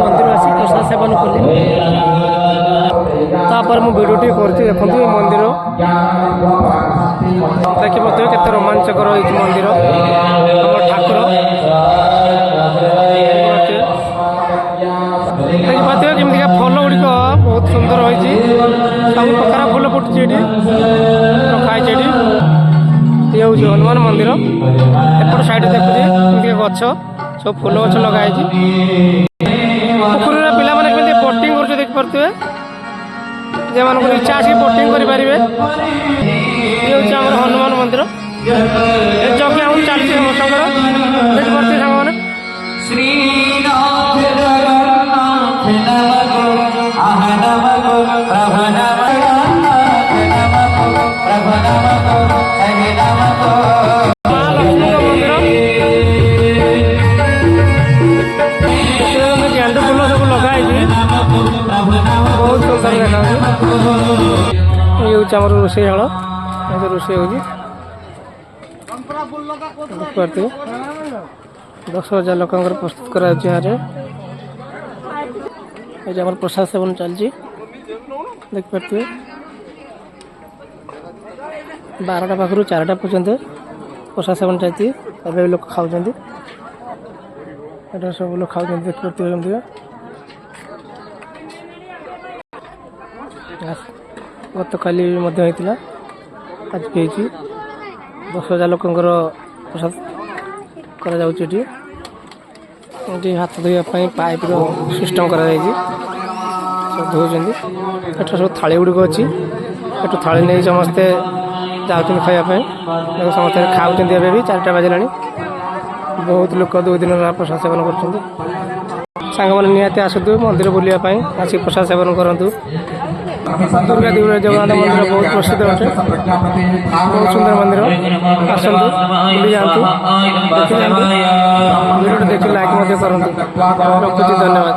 मंदिर आसी प्रसाद सेवन कली तापर मु भिडियोटी करती देखो ये मंदिर देखिए केते रोमांचकर होती मंदिर ठाकुर देखिए जमीका फल गुड़िक बहुत सुंदर होती सब प्रकार फूल फुटुची रखाई ये हूँ हनुमान मंदिर एपट साइड देखुचे गछ सब फूल गछ लगाई पुकुर पिला मैंने बोटिंग कर देखिपे जो मान इच्छा आसिक बोटिंग करेंगे ये हूँ आम हनुमान मंदिर जज्ञ हम चलती समस्त देखिपे बहुत सुंदर देखा ये हूँ आम रोषे हल रोषे हो 10,000 लोक प्रस्तुत कर प्रसाद सेवन चलती देखिपे 12टा पाखु 4टा पर्यंत प्रसाद सेवन चलती लोक खाऊँ सब लोग खाऊँ देखिपे गत काली होता आज भी 10,000 लोक प्रसाद कर हाथ धोवाई पाइप सिस्टम कर सब धोचंदी सब थाली गुड़िक अच्छी एटू थाली नहीं समस्ते जाऊँ खायापी समस्ते खाऊँ भी 4टा बाजिला बहुत लोक 2 दिन प्रसाद सेवन कर सांग मैंने निहाती आसतु मंदिर बुलापी आसिक प्रसाद सेवन करूँ दुर्गा देवी जगन्नाथ मंदिर बहुत प्रसिद्ध अटे बहुत सुंदर मंदिर आसतु बुली जातु देखी भिडियो देखिए लाइक करूँ रखुच्छी धन्यवाद।